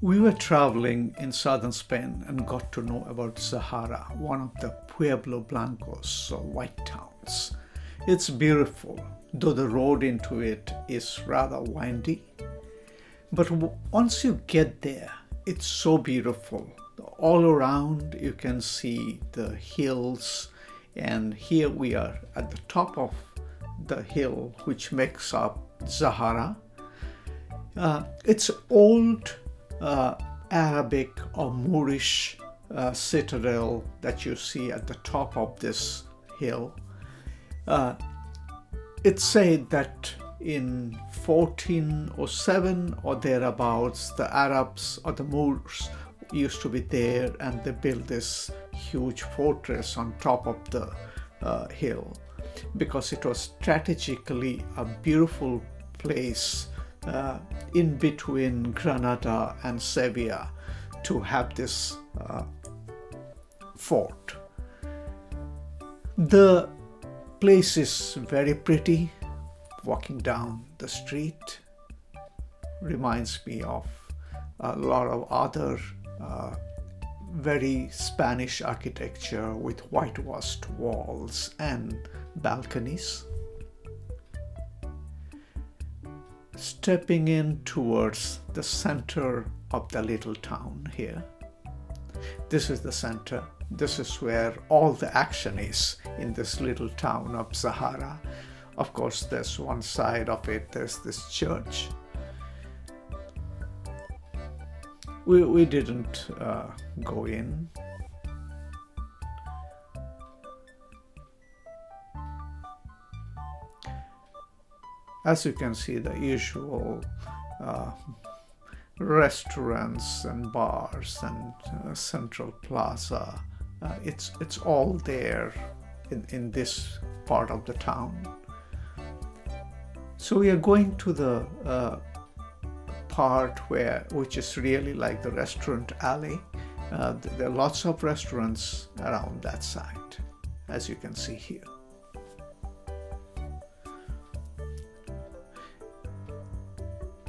We were traveling in southern Spain and got to know about Zahara, one of the Pueblo Blancos, or white towns. It's beautiful, though the road into it is rather windy. But once you get there, it's so beautiful. All around you can see the hills, and here we are at the top of the hill which makes up Zahara. It's old Arabic or Moorish citadel that you see at the top of this hill. It's said that in 1407 or thereabouts, the Arabs or the Moors used to be there, and they built this huge fortress on top of the hill because it was strategically a beautiful place in between Granada and Seville to have this fort. The place is very pretty. Walking down the street reminds me of a lot of other very Spanish architecture with whitewashed walls and balconies. Stepping in towards the center of the little town here. This is the center. This is where all the action is in this little town of Zahara. Of course, there's one side of it, there's this church. We didn't go in. As you can see, the usual restaurants and bars and central plaza, it's all there in this part of the town. So we are going to the part which is really like the restaurant alley. There are lots of restaurants around that side, as you can see here.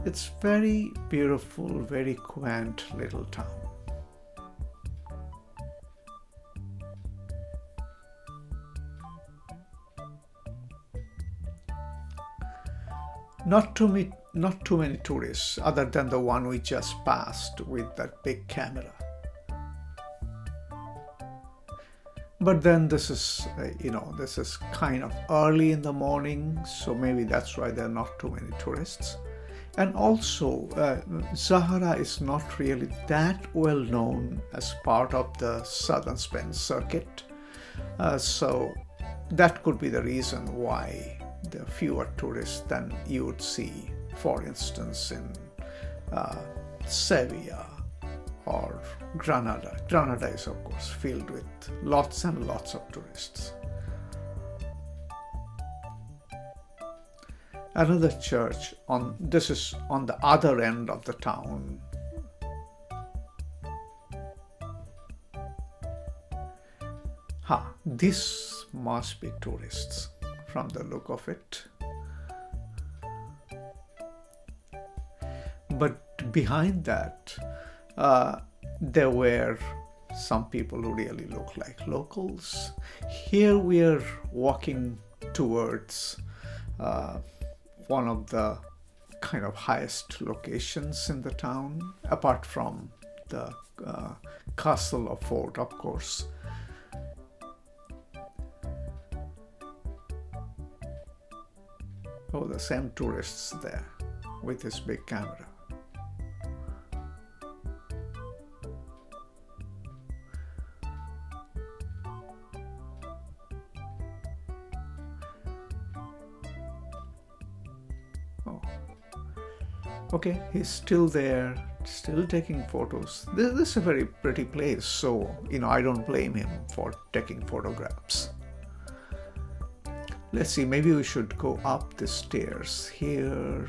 It's very beautiful, very quaint little town. Not too many tourists, other than the one we just passed with that big camera. But then this is, this is kind of early in the morning, so maybe that's why there are not too many tourists. And also, Zahara is not really that well known as part of the southern Spain circuit. So that could be the reason why there are fewer tourists than you would see, for instance, in Seville or Granada. Granada is, of course, filled with lots and lots of tourists. Another church, this is on the other end of the town. This must be tourists from the look of it. But behind that, there were some people who really look like locals. Here we are walking towards one of the kind of highest locations in the town, apart from the castle or fort, of course. Oh, the same tourists there with his big camera. Okay, he's still there, still taking photos. This is a very pretty place, so, I don't blame him for taking photographs. Let's see, maybe we should go up the stairs here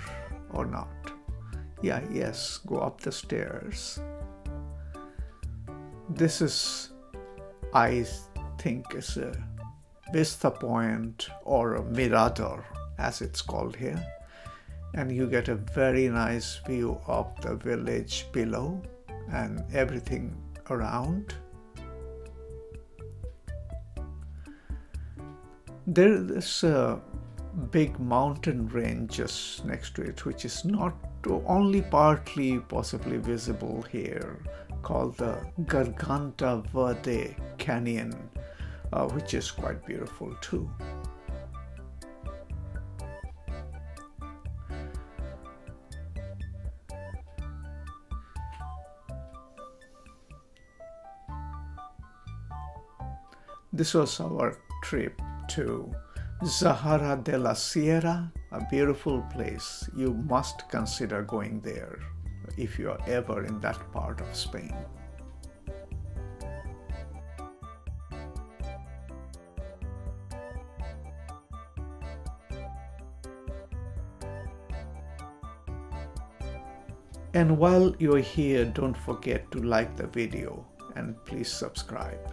or not. Yes, go up the stairs. This is, I think, is a vista point or a mirador, as it's called here. And you get a very nice view of the village below. and everything around. There is a big mountain range just next to it, which is not only partly possibly visible here, called the Garganta Verde Canyon, which is quite beautiful too. This was our trip to Zahara de la Sierra, a beautiful place. You must consider going there if you are ever in that part of Spain. And while you're here, don't forget to like the video and please subscribe.